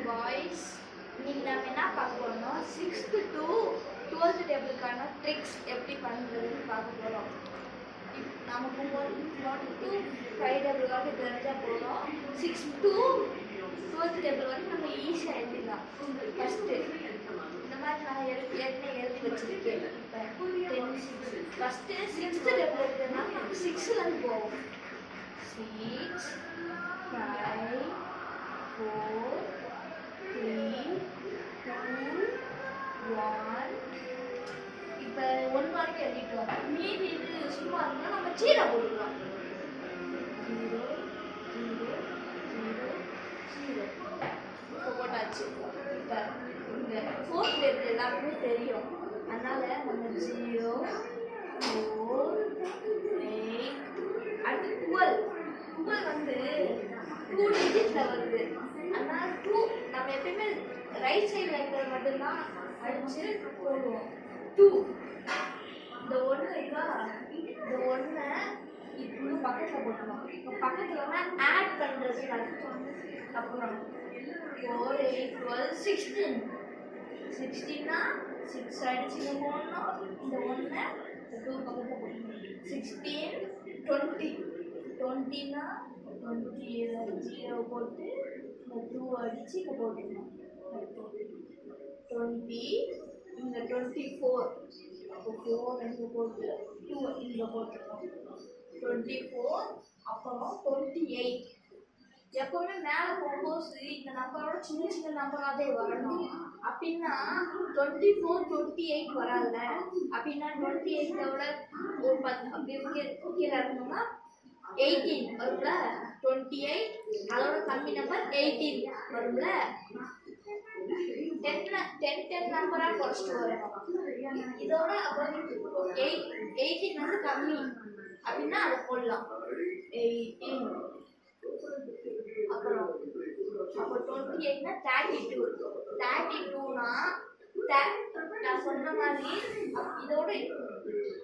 Boys, இன்னைக்கு நம்ம என்ன பார்க்க போறோம்னா 6th to 12th டேபிளுக்கான ட்ரிக்ஸ் எப்படி பண்ணுறதுன்னு பார்க்க போகிறோம். நமக்கு 1 to 5 டேபிள் வரைக்கும் தெரிஞ்சால் போதும். 6th to 12th டேபிள் வரைக்கும் நம்ம ஈஸியாக எழுதிடலாம். ஃபஸ்ட்டு இந்த மாதிரி நான் ஏற்கனவே எழுதி வச்சுருக்கேன். இப்போ 10 6 ஃபஸ்ட்டு 6th டேபிள் எடுத்ததுனால நம்ம 6லேருந்து போவோம். 6 5 4 3 2 1. இப்போ 1 வரைக்கும் எழுதிட்டோம். மீதி இது சும்மா இருந்தால் நம்ம ஜீரோ போட்டுக்கலாம். 0 0 0 0 இப்போ போட்டாச்சு. இப்போ இந்த 4th டேபிள் எல்லாருக்குமே தெரியும். அதனால் நம்ம 0 4 8 அடுத்து 12 வந்து 2 டிஜிட்டில் வருது. அதனால் 2 நம்ம எப்பயுமே ரைட் சைடில் இருக்கிறது மட்டும்தான் அடித்து போடுவோம். 2 இந்த 1 இருக்கா, இந்த 1 இன்னும் பக்கத்தில் போட்டணும். இப்போ பக்கத்தில் ஆட் பண்ணுறது அர்த்தம். அப்புறம் 4 8 12 16 16னா 6 அடிச்சு போடணும். இந்த 1 2 பக்கத்தில் போடணும். 16 20 20னா 20 0 போட்டு இந்த 2 அடிச்சு இங்கே போட்டுக்கணும். 20 இந்த 24 அப்போ 4 இங்கே போட்டு 2 இங்கே போட்டுக்கணும். 24 அப்புறம் 28. எப்பவுமே மேலே போகும்போது இந்த நம்பரோட சின்ன சின்ன நம்பராகவே வரணும். அப்படின்னா 24 28 வராதுல. அப்படின்னா 28 விட ஒரு 10 அப்படி கீழே இருக்கணும்னா 18 வரும்ல. 28 அதோட கம்மி நம்பர் 18 வரும்ல. 10 நம்பராக குறைச்சிட்டு வரணும். இதோட அப்புறம் 18 வந்து கம்மி அப்படின்னா அதை போடலாம். 18 அப்புறம் அப்போ 28னா 32. 32னா நான் சொன்ன மாதிரி இதோட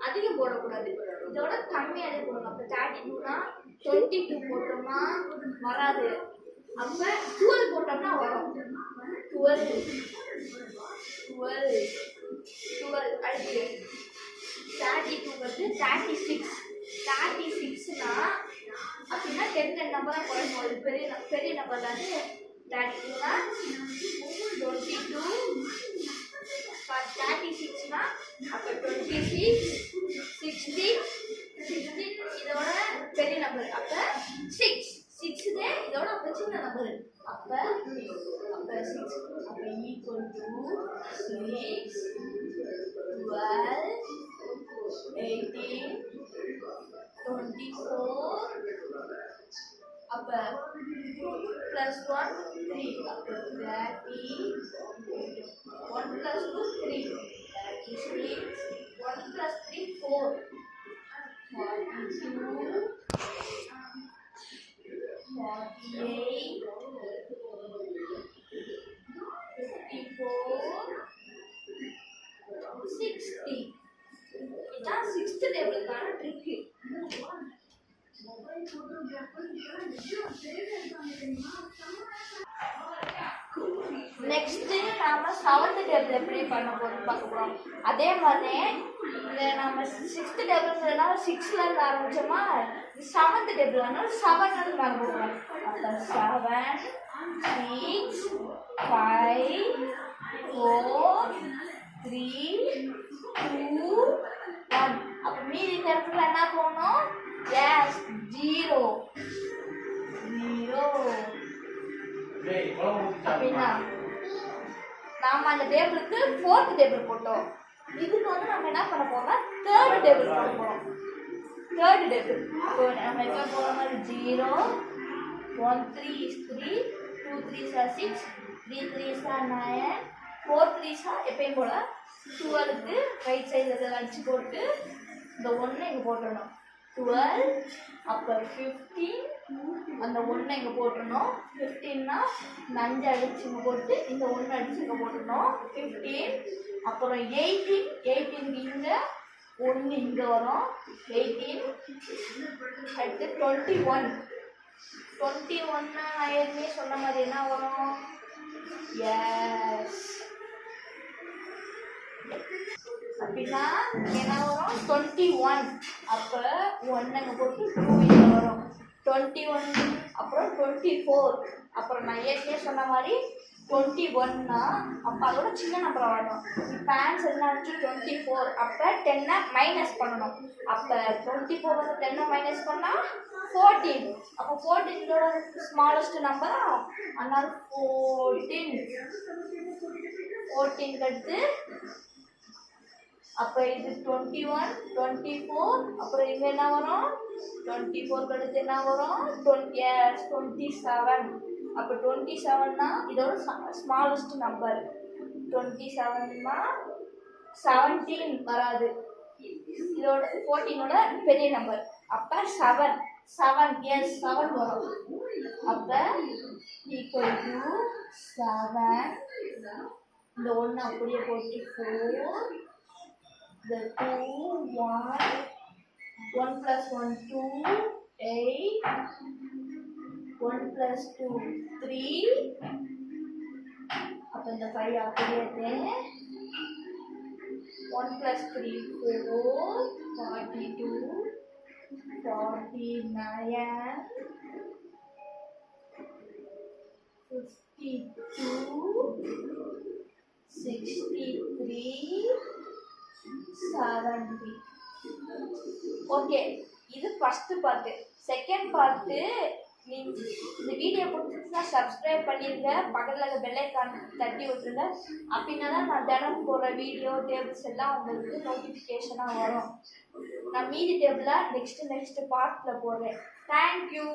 அதிகம் போடக்கூடாது, இதோட கம்மியாக போடணும். அப்போ 32னா 22 போட்டோம்னா வராது. அப்போ 12 போட்டோம்னா வரும். 12 அடுத்து 32 வந்து 36. 36னா அப்படின்னா 10 நம்பர் குறைக்கும். அது பெரிய நம்பர் தானே. 32னா 22 36னா அப்போ 26 16 இதோட பெரிய நம்பர். அப்போ 6 இதோட அப்போ சின்ன நம்பர். அப்போ 6 அப்போ ஈக்குவல் டு 6 12 18 24 அப்போ +1 3 அப்போ 30 1 + 2 3 36 1 + 3 4 42 48 54 60. இதான் 6th டேபிளுக்கான ட்ரிக்கு. நெக்ஸ்ட் நாம 7th டேபிள் எப்படி பண்ண போறோம்னு பார்க்க போறோம். அதே மாதிரி இந்த நம்ம 6th டேபிள்னால 6ல இருந்து ஆரம்பிச்சோமா, 7th டேபிள்னால 7ல இருந்து ஆரம்பிப்போம். அப்ப 7 6 5 4 3 2 1. அப்ப மீதி இடத்துல என்ன போடணும்? எஸ் 0 அப்படின்னா நாம அந்த டேபிளுக்கு 4th டேபிள் போட்டோம். இதுக்கு வந்து நம்ம என்ன பண்ண போறோம்னா 3rd டேபிள் போட போறோம். 3rd டேபிள் இப்போ நம்ம எப்போ போகிற மாதிரி 0 1 3 is 3 2 3s are 6 3 3s are 9 4 3s are எப்பயும் போல 12க்கு ரைட் சைடில் அடிச்சு போட்டு இந்த 1 இங்கே போட்டுடணும். 12 அப்போ 15 அந்த 1 இங்கே போட்டுடணும். 15னா இந்த 5 அடிச்சு இங்கே போட்டு இந்த 1 அடிச்சு இங்கே போட்டுடணும். 15 அப்புறம் 18 இங்கே 1 இங்கே வரும். 18 அடுத்து 21 நான் ஏற்கனவே சொன்ன மாதிரி என்ன வரும்? எஸ். அப்படின்னா என்ன வரும் 21. அப்போ 1 போட்டு 2 இங்கே வரும் 21. அப்புறம் 24. அப்புறம் நான் ஏற்கனவே சொன்ன மாதிரி 21னா அப்போ அதோட சின்ன நம்பரை வரணும். இப்போ ஆன்சர் என்ன 24. அப்போ 10 மைனஸ் பண்ணணும். அப்போ 24 வந்து 10 மைனஸ் பண்ணால் 14. அப்போ 14 ஸ்மாலஸ்ட் நம்பர் அதனால 14 அடுத்து அப்போ இது 21 24. அப்புறம் இங்கே என்ன வரும் 24 அடுத்து என்ன வரும் 27. அப்போ 27னா இதோட ஸ்மாலஸ்ட் நம்பர் 27னா 17 வராது. இதோட 14ஓட பெரிய நம்பர். அப்போ 7 எஸ் 7 வரும். அப்போ ஈக்குவல் டு 7. இந்த 1 அப்படியே போட்டு 4. The 2 1 plus 1 2 8 1 plus 2 3. அப்போ இந்த 5 அப்படியே 1 plus 3 4 42 49 52 63 70. ஓகே, இது ஃபர்ஸ்ட் பார்ட்டு. செகண்ட் பார்ட்டு இந்த வீடியோ பிடிச்சிருந்துச்சுன்னா சப்ஸ்கிரைப் பண்ணிடுங்க. பக்கத்தில் இருக்க பெல் ஐக்கான் தட்டி விட்டுருங்க. அப்படின்னா தான் நான் தினம் போடுற வீடியோ டேபிள்ஸ் எல்லாம் உங்களுக்கு நோட்டிஃபிகேஷனாக வரும். நான் மீதி டேபிளை நெக்ஸ்ட் பார்ட்டில் போடுறேன். தேங்க்யூ.